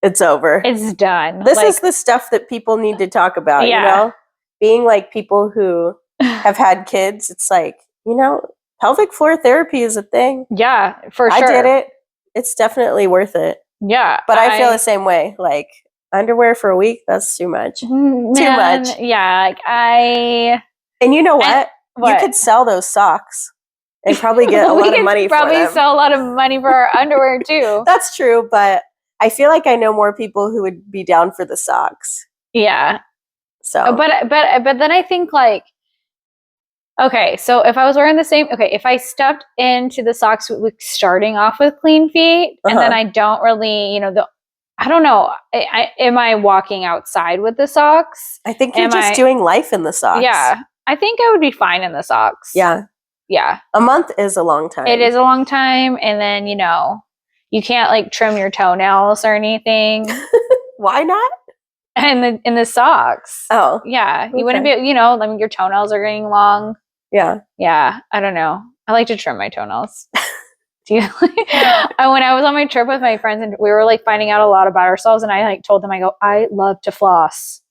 it's over. It's done. This is the stuff that people need to talk about, you know? Being, like, people who have had kids, it's like, you know, pelvic floor therapy is a thing. Yeah, for sure. I did it. It's definitely worth it. Yeah. But I feel the same way. Like, underwear for a week, that's too much. Man, too much. Yeah, like And you know what? You could sell those socks and probably get a lot of money for them. Probably sell a lot of money for our underwear, too. That's true, but I feel like I know more people who would be down for the socks. Yeah. So. But then I think, like, okay, so if I was wearing the same, if I stepped into the socks starting off with clean feet, and then I don't really, you know, I don't know, am I walking outside with the socks? I think you're just doing life in the socks. Yeah, I think I would be fine in the socks. Yeah. Yeah. A month is a long time. It is a long time, and then, you know, you can't, like, trim your toenails or anything. Why not? In the socks. Oh. Yeah. You wouldn't be, you know, I mean, your toenails are getting long. Yeah. Yeah. I don't know. I like to trim my toenails. Do you? When I was on my trip with my friends and we were, like, finding out a lot about ourselves, and I, like, told them, I go, I love to floss.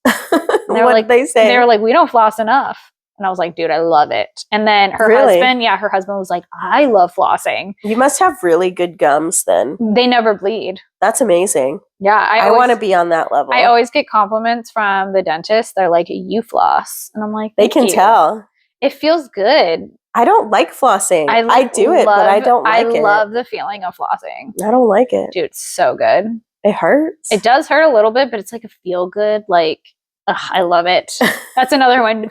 What did they say? They were like, we don't floss enough. And I was like, dude, I love it. And then her husband was like, I love flossing. You must have really good gums then. They never bleed. That's amazing. Yeah. I want to be on that level. I always get compliments from the dentist. They're like, you floss. And I'm like, they can tell. It feels good. I don't like flossing. I do it, but I don't like it. I love the feeling of flossing. I don't like it. Dude, it's so good. It hurts. It does hurt a little bit, but it's like a feel good. Like, I love it. That's another one.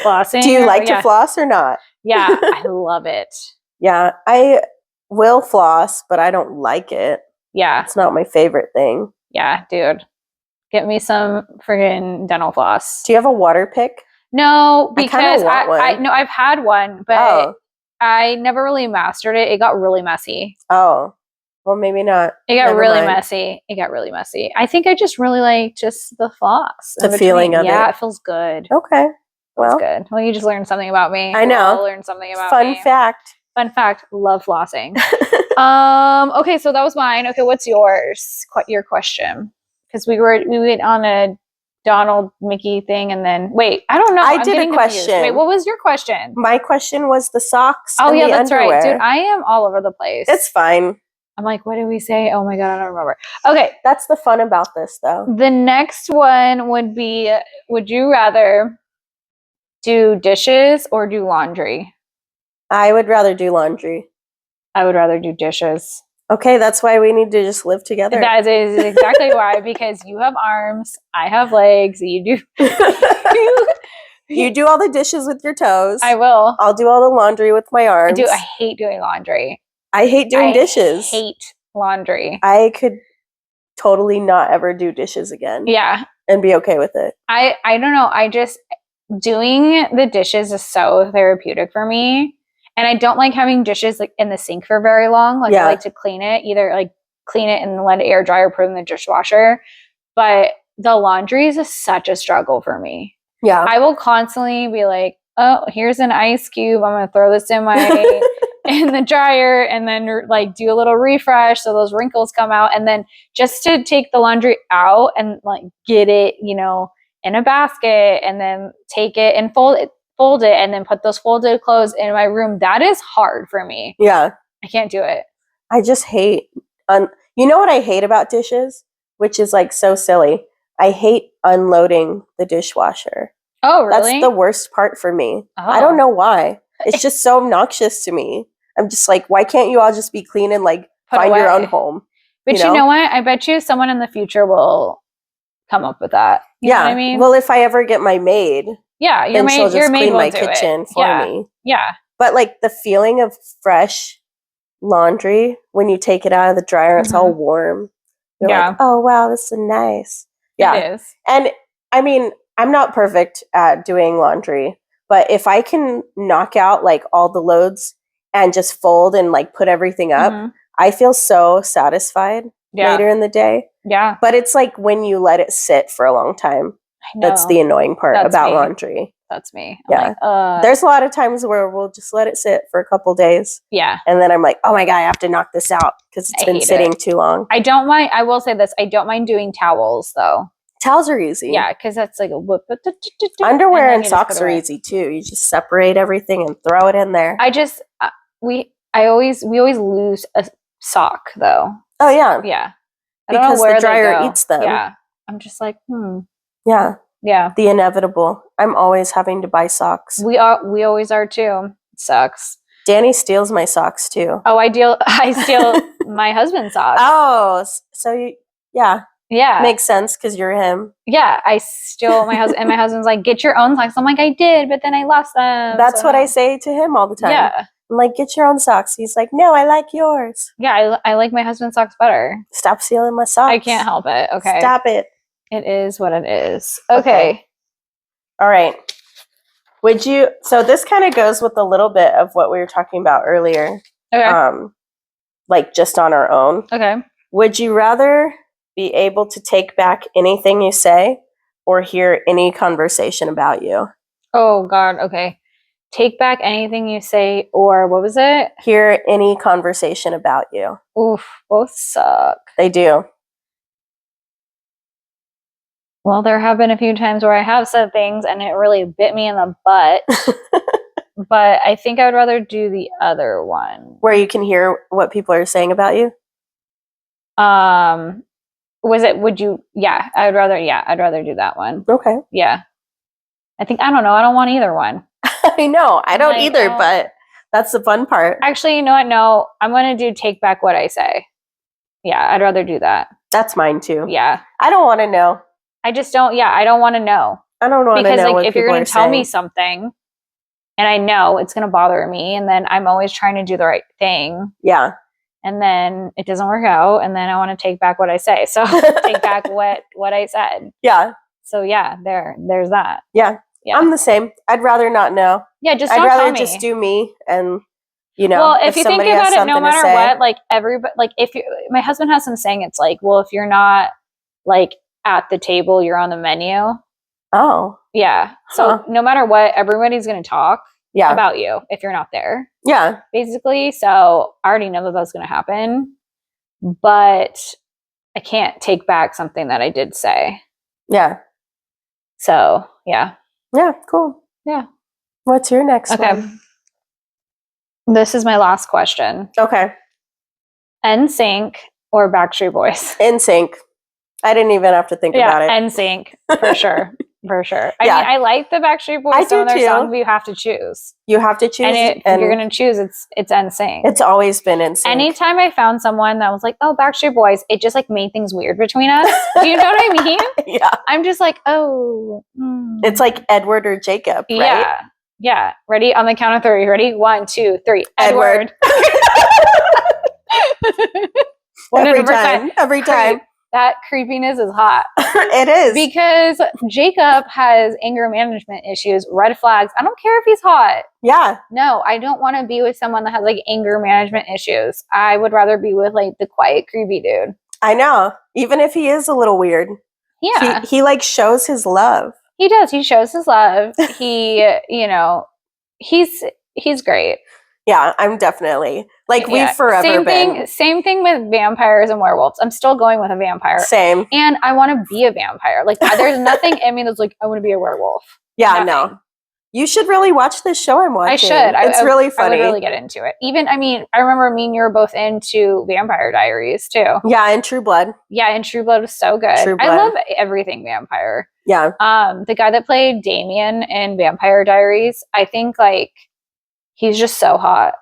Flossing. Do you like to floss or not? Yeah, I love it. Yeah, I will floss, but I don't like it. Yeah. It's not my favorite thing. Yeah, dude. Get me some friggin' dental floss. Do you have a water pick? No, because I've had one, but I never really mastered it. It got really messy. Oh, well, maybe not. It got really messy. It got really messy. I think I just really like just the floss. The feeling of it. Yeah, it feels good. Okay. Well, good. Well, you just learned something about me. I know. I'll learn something about me. Fun fact. Fun fact. Love flossing. Okay, so that was mine. Okay, what's yours? Your question. Because we went on a Donald Mickey thing, and then wait, I don't know. I did a question. Confused. Wait, what was your question? My question was the socks. Oh, and yeah, the that's underwear. right, dude. I am all over the place. It's fine. I'm like, what did we say? Oh my god, I don't remember. Okay, that's the fun about this, though. The next one would be: would you rather do dishes or do laundry? I would rather do laundry. I would rather do dishes. Okay, that's why we need to just live together. That is exactly why, because you have arms, I have legs, you do. You do all the dishes with your toes. I will. I'll do all the laundry with my arms. I hate doing laundry. I hate doing dishes. I hate laundry. I could totally not ever do dishes again. Yeah. And be okay with it. I don't know. Doing the dishes is so therapeutic for me. And I don't like having dishes like in the sink for very long. Like I like to clean it, either like clean it and let it air dry or put it in the dishwasher. But the laundry is such a struggle for me. Yeah. I will constantly be like, oh, here's an ice cube. I'm going to throw this in the dryer and then like do a little refresh so those wrinkles come out. And then just to take the laundry out and like get it, in a basket and then take it and fold it and then put those folded clothes in my room. That is hard for me. Yeah. I can't do it. I just hate, you know what I hate about dishes? Which is like so silly. I hate unloading the dishwasher. Oh, really? That's the worst part for me. Oh. I don't know why. It's just so obnoxious to me. I'm just like, why can't you all just be clean and like find your own home? But you know what? I bet you someone in the future will come up with that. You know what I mean? Well, if I ever get my maid, your maid, she'll just clean my will kitchen for me. Yeah. But like the feeling of fresh laundry when you take it out of the dryer, it's all warm. You're like, oh wow, this is nice. Yeah. It is. And I mean, I'm not perfect at doing laundry, but if I can knock out like all the loads and just fold and like put everything up, I feel so satisfied later in the day. Yeah. But it's like when you let it sit for a long time. That's the annoying part about laundry. That's me. I'm like, there's a lot of times where we'll just let it sit for a couple days. Yeah. And then I'm like, oh my God, I have to knock this out because it's been sitting too long. I don't mind. I will say this. I don't mind doing towels though. Towels are easy. Yeah, because that's like a whoop. Underwear and socks are easy too. You just separate everything and throw it in there. We always lose a sock though. Oh yeah. Yeah. Because the dryer eats them. Yeah. I'm just like, Yeah. Yeah. The inevitable. I'm always having to buy socks. We always are too. It sucks. Danny steals my socks too. Oh, I steal my husband's socks. Oh, so you, yeah. Yeah. Makes sense because you're him. Yeah. I steal my husband, and my husband's like, get your own socks. I'm like, I did, but then I lost them. That's what I say to him all the time. Yeah. I'm like, get your own socks. He's like, no, I like yours. Yeah, I like my husband's socks better. Stop stealing my socks. I can't help it. Okay. Stop it. It is what it is. Okay. All right. So this kind of goes with a little bit of what we were talking about earlier. Okay. Like just on our own. Okay. Would you rather be able to take back anything you say or hear any conversation about you? Oh, God. Okay. Take back anything you say, or what was it? Hear any conversation about you. Oof, both suck. They do. Well, there have been a few times where I have said things and it really bit me in the butt. But I think I would rather do the other one. Where you can hear what people are saying about you? I'd rather do that one. Okay. Yeah. I don't know. I don't want either one. I know. I don't either, but that's the fun part. Actually, you know what? No, I'm going to do take back what I say. Yeah, I'd rather do that. That's mine too. Yeah. I don't want to know. I just don't. Yeah, I don't want to know. I don't want to know. Because what if you're going to tell me something and I know it's going to bother me, and then I'm always trying to do the right thing. Yeah. And then it doesn't work out, and then I want to take back what I say. So take back what I said. Yeah. So yeah, there's that. Yeah. Yeah. I'm the same. I'd rather not know. Yeah, just I'd don't rather tell me. just do me and You know, well, if you think about it, no matter what, like everybody, like if you, my husband has some saying, it's like, well, if you're not like at the table, you're on the menu. Oh, yeah. So no matter what, everybody's going to talk about you if you're not there. Yeah, basically. So I already know that that's going to happen, but I can't take back something that I did say. Yeah. So yeah. Yeah. Cool. Yeah. What's your next one? This is my last question. Okay. NSYNC or Backstreet Boys? NSYNC. I didn't even have to think about it. NSYNC for sure. For sure. I mean, I like the Backstreet Boys, some of their songs, but you have to choose. You have to choose. And if you're going to choose, it's NSYNC. It's always been NSYNC. Anytime I found someone that was like, oh, Backstreet Boys, it just like made things weird between us. Do you know what I mean? Yeah. I'm just like, oh. It's like Edward or Jacob, right? Yeah. Yeah. Ready? On the count of 3. Ready? 1, 2, 3. Edward. Every time. That creepiness is hot. It is. Because Jacob has anger management issues, red flags. I don't care if he's hot. Yeah. No, I don't want to be with someone that has like anger management issues. I would rather be with like the quiet, creepy dude. I know. Even if he is a little weird. Yeah. He like shows his love. He does. He shows his love. He, you know, he's great. Yeah, I'm definitely like we've forever been. Same thing with vampires and werewolves. I'm still going with a vampire. Same. And I want to be a vampire. Like there's nothing in me that's like I want to be a werewolf. Yeah, no. You should really watch this show I'm watching. I should. It's really funny. I would really get into it. Even, I mean, I remember me and you were both into Vampire Diaries too. Yeah, and True Blood. Yeah, and True Blood was so good. True Blood. I love everything vampire. Yeah. The guy that played Damien in Vampire Diaries, I think like he's just so hot.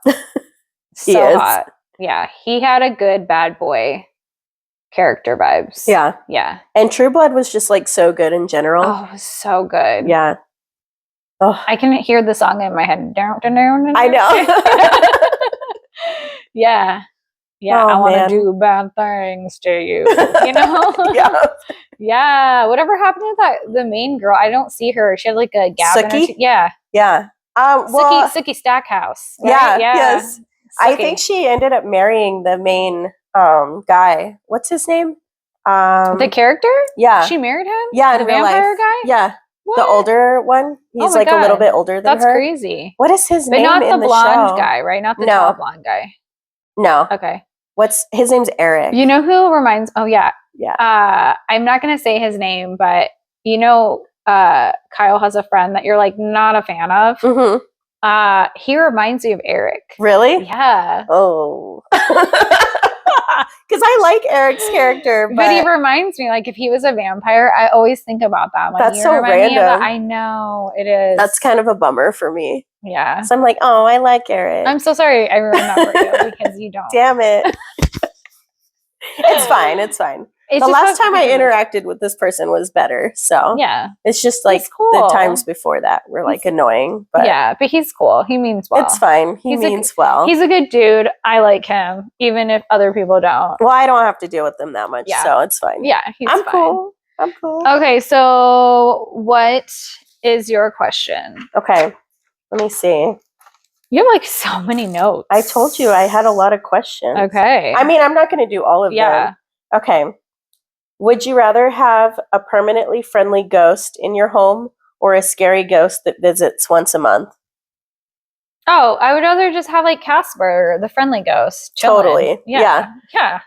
So hot. Yeah, he had a good bad boy character vibes. Yeah. Yeah. And True Blood was just like so good in general. Oh, it was so good. Yeah. Oh. I can hear the song in my head. I know. Yeah. Yeah. Oh, I want to do bad things to you. You know? Yeah. Yeah. Whatever happened to the main girl? I don't see her. She had like a gap in her Yeah. Yeah. Sookie Stackhouse. Right? Yeah. Yes. Sookie. I think she ended up marrying the main guy. What's his name? The character? Yeah. She married him? Yeah. The vampire guy? Yeah. What? The older one. He's like a little bit older than her. That's crazy. What is his name? But not in the blonde guy, right? Not the tall blonde guy. No. Okay. His name's Eric. You know who reminds? Oh yeah. Yeah. I'm not gonna say his name, but you know, Kyle has a friend that you're like not a fan of. Mm-hmm. He reminds me of Eric. Really? Yeah. Oh. Because I like Eric's character, but he reminds me, like if he was a vampire, I always think about that. Like, that's so random. I know it is. That's kind of a bummer for me. Yeah. So I'm like, oh, I like Eric. I'm so sorry I ruined that for you because you don't. Damn it. It's fine. It's fine. The last time I interacted with this person was better. So yeah, it's just like the times before that were like annoying. But yeah, but he's cool. He means well. It's fine. He means well. He's a good dude. I like him, even if other people don't. Well, I don't have to deal with them that much, so it's fine. Yeah, I'm fine. Cool. I'm cool. Okay, so what is your question? Okay, let me see. You have like so many notes. I told you I had a lot of questions. Okay. I mean, I'm not going to do all of them. Okay. Would you rather have a permanently friendly ghost in your home or a scary ghost that visits once a month? Oh, I would rather just have like Casper, the friendly ghost. Chilling. Totally. Yeah.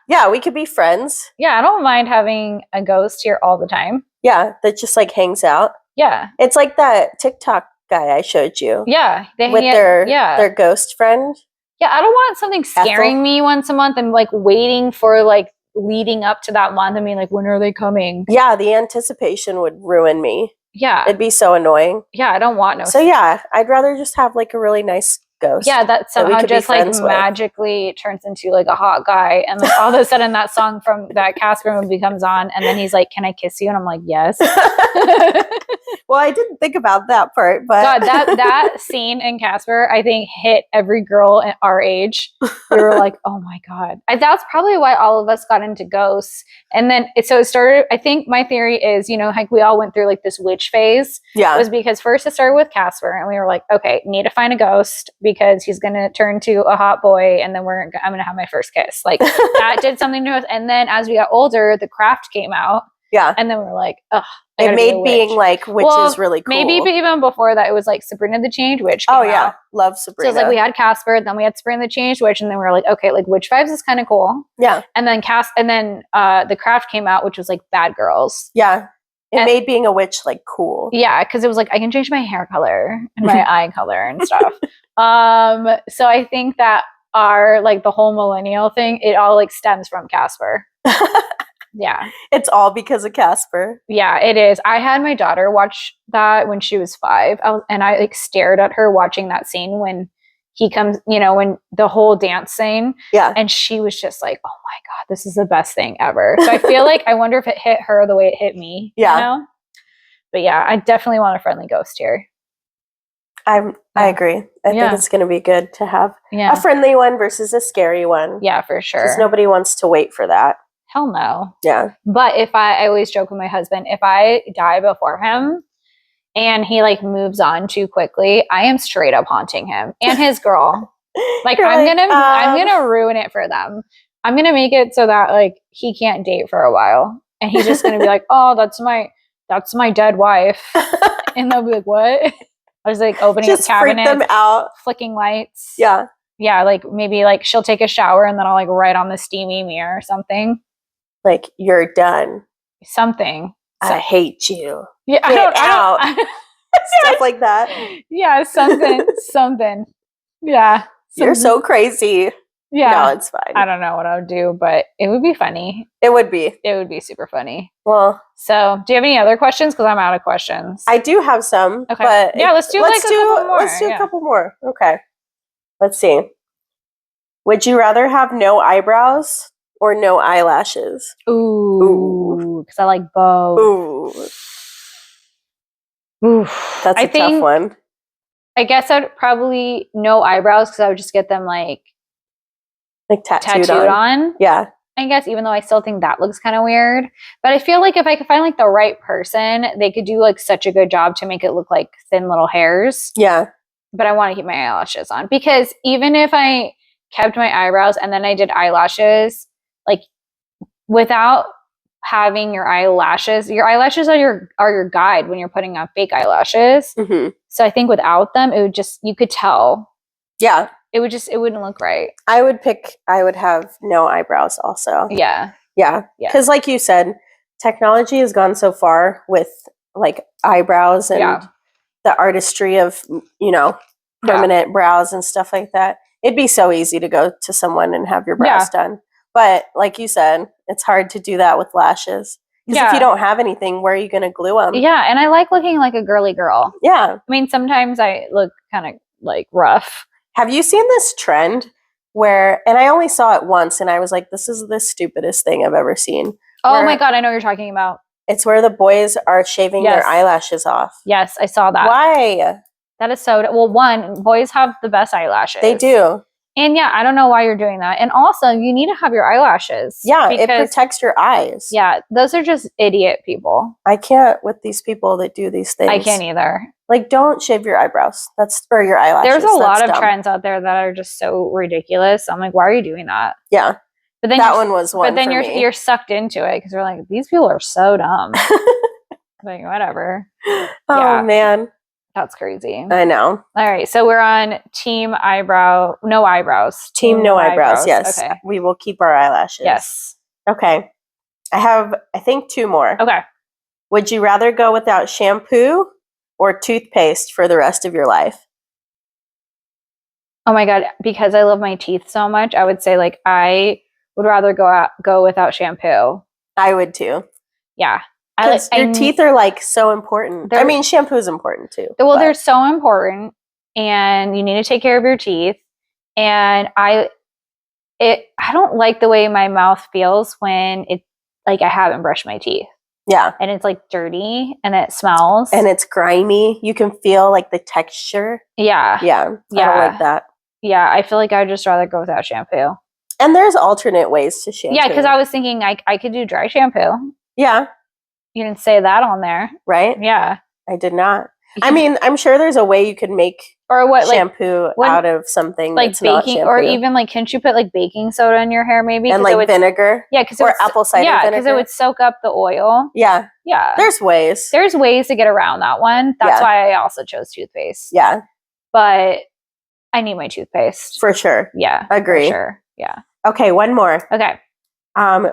Yeah, we could be friends. Yeah, I don't mind having a ghost here all the time. Yeah, that just like hangs out. Yeah. It's like that TikTok guy I showed you. Yeah. With their ghost friend. Yeah, I don't want something scaring me once a month and like waiting for like leading up to that month. I mean, like, when are they coming? Yeah, the anticipation would ruin me. Yeah. It'd be so annoying. Yeah, I don't want no. So yeah, I'd rather just have like a really nice ghost. Yeah, that somehow just like magically turns into like a hot guy, and like all of a sudden that song from that Casper movie comes on, and then he's like, "Can I kiss you?" And I'm like, "Yes." Well, I didn't think about that part, but God, that scene in Casper, I think, hit every girl at our age. We were like, "Oh my God!" That's probably why all of us got into ghosts. And then it started. I think my theory is, you know, like we all went through like this witch phase. Yeah, it was because first it started with Casper, and we were like, "Okay, need to find a ghost." because he's going to turn to a hot boy and then I'm going to have my first kiss. Like that did something to us. And then as we got older, The Craft came out. Yeah. And then we were like, ugh. It made being like witches really cool. Maybe even before that, it was like Sabrina the Teenage Witch. Oh yeah. Out. Love Sabrina. So it's like we had Casper, then we had Sabrina the Teenage Witch, and then we were like, okay, like Witch Vibes is kind of cool. Yeah. And then The Craft came out, which was like Bad Girls. Yeah. It made being a witch like cool. Yeah, because it was like I can change my hair color and my eye color and stuff. So I think that our like the whole millennial thing, it all like stems from Casper. Yeah. It's all because of Casper. Yeah, it is. I had my daughter watch that when she was 5. I like stared at her watching that scene when he comes, when the whole dance scene. Yeah. And she was just like, oh my God, this is the best thing ever. So I feel like, I wonder if it hit her the way it hit me. Yeah. But yeah, I definitely want a friendly ghost here. I agree. I think it's going to be good to have a friendly one versus a scary one. Yeah, for sure. Because nobody wants to wait for that. Hell no. Yeah. But I always joke with my husband, if I die before him and he like moves on too quickly, I am straight up haunting him and his girl. Like I'm gonna ruin it for them. I'm gonna make it so that like he can't date for a while, and he's just gonna be like, "Oh, that's my dead wife," and they'll be like, "What?" I was like opening up cabinets, freak them out, flicking lights. Yeah. Yeah, like maybe like she'll take a shower and then I'll like write on the steamy mirror or something. Like, you're done. Something. I hate you. Yeah, Get out. Stuff like that. Yeah, something. Yeah. You're so crazy. Yeah. No, it's fine. I don't know what I would do, but it would be funny. It would be. It would be super funny. Well. So, do you have any other questions? Because I'm out of questions. I do have some. Okay. But yeah, let's do a couple more. Let's do a couple more. Okay. Let's see. Would you rather have no eyebrows or no eyelashes? Ooh. Because I like both. Ooh. Oof. That's a tough one. I guess I'd probably no eyebrows because I would just get them like tattooed on. Yeah. I guess, even though I still think that looks kind of weird. But I feel like if I could find like the right person, they could do like such a good job to make it look like thin little hairs. Yeah. But I want to keep my eyelashes on because even if I kept my eyebrows and then I did eyelashes, like without having your eyelashes are your guide when you're putting on fake eyelashes. Mm-hmm. So I think without them, it would just, you could tell. Yeah. It wouldn't look right. I would have no eyebrows also. Yeah. Yeah. Because like you said, technology has gone so far with like eyebrows and the artistry of, permanent brows and stuff like that. It'd be so easy to go to someone and have your brows done. But like you said, it's hard to do that with lashes. Because if you don't have anything, where are you going to glue them? Yeah. And I like looking like a girly girl. Yeah. I mean, sometimes I look kind of like rough. Have you seen this trend where, and I only saw it once and I was like, this is the stupidest thing I've ever seen. Oh my God, I know what you're talking about. It's where the boys are shaving their eyelashes off. Yes, I saw that. Why? That is so, well, one, boys have the best eyelashes. They do. And yeah, I don't know why you're doing that. And also, you need to have your eyelashes. Yeah, it protects your eyes. Yeah, those are just idiot people. I can't with these people that do these things. I can't either. Like, don't shave your eyebrows. Or your eyelashes. There's a lot of trends out there that are just so ridiculous. I'm like, why are you doing that? Yeah. But then that one was one. But then you're sucked into it because you're like, these people are so dumb. Like, whatever. Oh man. That's crazy. I know. All right. So we're on team no eyebrows. Team no eyebrows. Yes. Okay. We will keep our eyelashes. Yes. Okay. I have, I think, 2 more. Okay. Would you rather go without shampoo or toothpaste for the rest of your life? Oh my God. Because I love my teeth so much, I would say like I would rather go without shampoo. I would too. Yeah. Because your teeth are like so important. I mean, shampoo is important too. Well, they're so important, and you need to take care of your teeth. And I don't like the way my mouth feels when it like I haven't brushed my teeth. Yeah, and it's like dirty, and it smells, and it's grimy. You can feel like the texture. Yeah, I don't like that. Yeah, I feel like I'd just rather go without shampoo. And there's alternate ways to shampoo. Yeah, because I was thinking I could do dry shampoo. Yeah. You didn't say that on there. Right? Yeah. I did not. I mean, I'm sure there's a way you could make or what, shampoo out of something like that's baking, not shampoo. or even like, can't you put like baking soda in your hair maybe? And like vinegar? Yeah, because or apple cider vinegar. Yeah, because it would soak up the oil. Yeah. Yeah. There's ways. There's ways to get around that one. That's why I also chose toothpaste. Yeah. But I need my toothpaste. For sure. Yeah. Agree. For sure. Yeah. Okay, one more. Okay.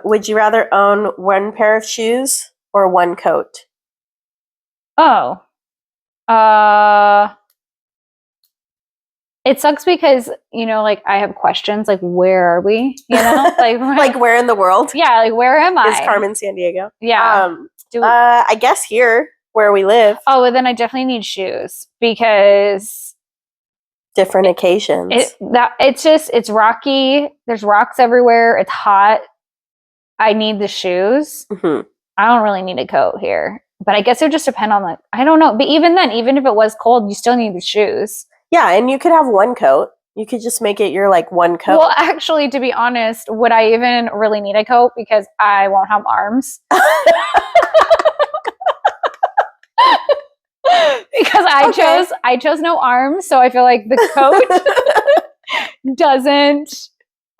Would you rather own one pair of shoes or one coat? Oh. It sucks because, you know, like I have questions like, where are we? You know? Like, like where in the world? Yeah, like where am I? Is Carmen Sandiego? Yeah. I guess here where we live. Oh, well, then I definitely need shoes because different occasions. It's rocky. There's rocks everywhere. It's hot. I need the shoes. Mm-hmm. I don't really need a coat here, but I guess it would just depend on like, I don't know. But even then, even if it was cold, you still need the shoes. Yeah, and you could have one coat. You could just make it your like one coat. Well, actually, to be honest, would I even really need a coat because I won't have arms? Because I chose no arms, so I feel like the coat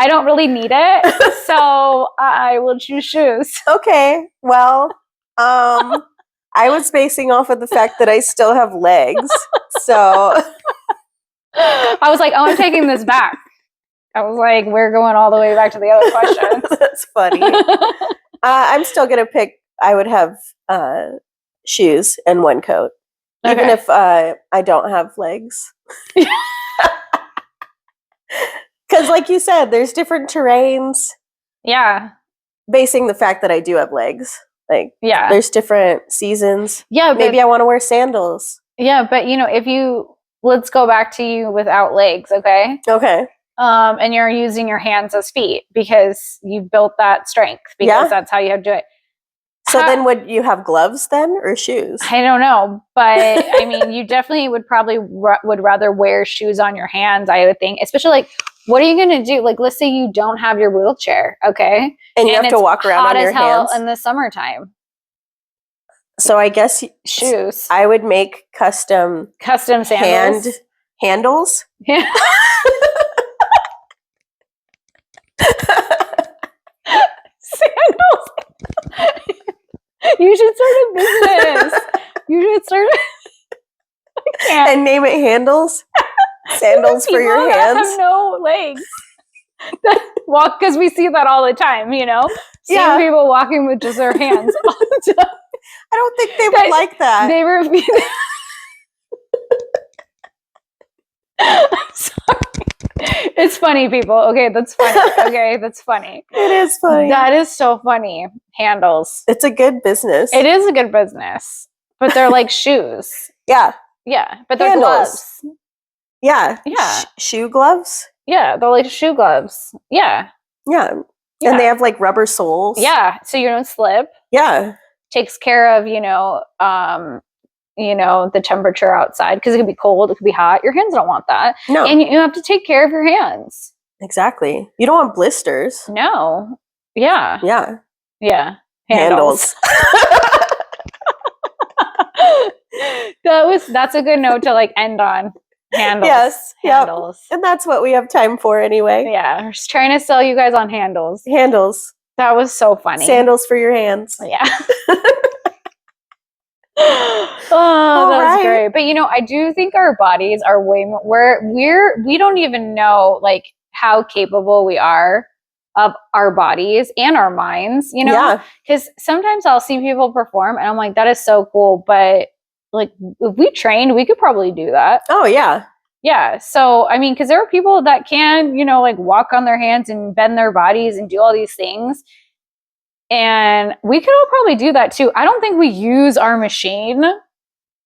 I don't really need it, so I will choose shoes. Okay, well, I was basing off of the fact that I still have legs, so I was like, oh, I'm taking this back. I was like, we're going all the way back to the other question. That's funny. I'm still gonna pick. I would have shoes and one coat. Okay. Even if I don't have legs. Because like you said, there's different terrains. Yeah. Basing the fact that I do have legs. Like, yeah. There's different seasons. Yeah. Maybe I want to wear sandals. Yeah, but you know, let's go back to you without legs, okay? Okay. And you're using your hands as feet because you built that strength because that's how you have to do it. So then would you have gloves then or shoes? I don't know. But I mean, you definitely would probably would rather wear shoes on your hands, I would think. Especially like, what are you going to do? Like, let's say you don't have your wheelchair, okay? And you have to walk around on your hands. In the summertime. So I guess shoes. I would make custom sandals. Handles. Yeah. Sandals. You should start a business. You should start and name it handles. Sandals for your hands. That have no legs. Walk because we see that all the time, you know? Seeing people walking with just their hands all the time. I don't think they would like that. They repeat. I'm sorry. It's funny, people. Okay, that's funny. Okay, that's funny. It is funny. That is so funny. Handles. It's a good business. It is a good business. But they're like shoes. Yeah. Yeah. But they're gloves. Yeah. Yeah. Shoe gloves? Yeah. They're like shoe gloves. Yeah. Yeah. And they have like rubber soles. Yeah. So you don't slip. Yeah. Takes care of, the temperature outside because it could be cold, it could be hot. Your hands don't want that. No. And you have to take care of your hands. Exactly. You don't want blisters. No. Yeah. Yeah. Yeah. Handles. That's a good note to like end on. Handles. Yes. Handles. Yep. And that's what we have time for anyway. Yeah. We're just trying to sell you guys on handles. Handles. That was so funny. Sandals for your hands. Yeah. Oh, that's great. But I do think our bodies are way more, we don't even know like how capable we are of our bodies and our minds, because sometimes I'll see people perform and I'm like, that is so cool. But like, if we trained, we could probably do that. Oh yeah. Yeah. So, I mean, because there are people that can, like walk on their hands and bend their bodies and do all these things. And we could all probably do that too. I don't think we use our machine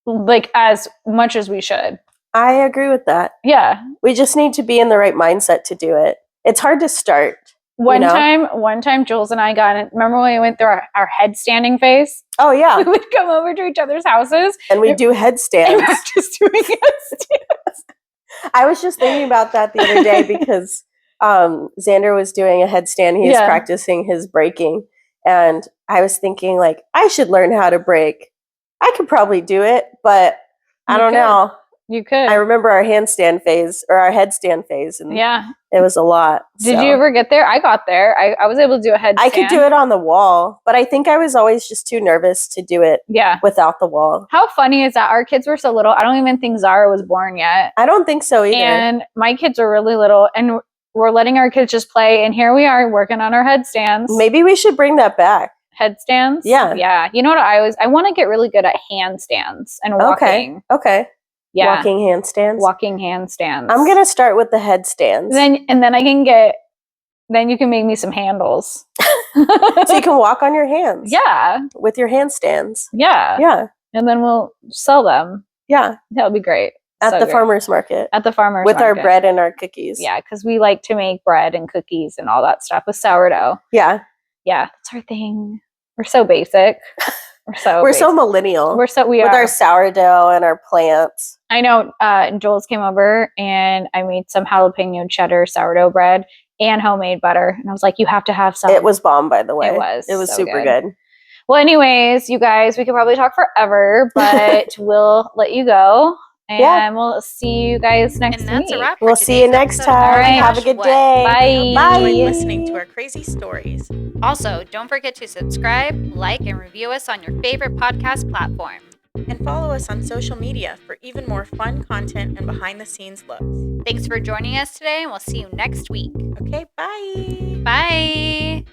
like as much as we should. I agree with that. Yeah. We just need to be in the right mindset to do it. It's hard to start. One time Jules and I remember when we went through our headstanding phase? Oh yeah. We would come over to each other's houses. And we'd do headstands. And practice doing headstands. I was just thinking about that the other day because Xander was doing a headstand. He was practicing his breaking. And I was thinking, like, I should learn how to break. I could probably do it, but I don't know. You could. I remember our handstand phase or our headstand phase, and it was a lot. Did you ever get there? I got there. I was able to do a headstand. I could do it on the wall, but I think I was always just too nervous to do it without the wall. How funny is that? Our kids were so little. I don't even think Zara was born yet. I don't think so either. And my kids are really little, and we're letting our kids just play, and here we are working on our headstands. Maybe we should bring that back. Headstands? Yeah. Yeah. You know what I want to get really good at handstands and walking. Okay. Yeah. Walking handstands. Walking handstands. I'm going to start with the headstands. Then you can make me some handles. So you can walk on your hands. Yeah. With your handstands. Yeah. Yeah. And then we'll sell them. Yeah. That would be great. At the farmer's market. At the farmer's market. With our bread and our cookies. Yeah, because we like to make bread and cookies and all that stuff with sourdough. Yeah. Yeah, that's our thing. We're so basic. We're so millennial. With our sourdough and our plants. I know Jules came over and I made some jalapeno cheddar sourdough bread and homemade butter. And I was like, you have to have some. It was bomb, by the way. It was so super good. Well, anyways, you guys, we could probably talk forever, but we'll let you go. And we'll see you guys next week. And that's a wrap. We'll see you next time. Right. Have a good day. Bye. Bye. Enjoy listening to our crazy stories. Also, don't forget to subscribe, like, and review us on your favorite podcast platform. And follow us on social media for even more fun content and behind-the-scenes looks. Thanks for joining us today, and we'll see you next week. Okay, bye. Bye.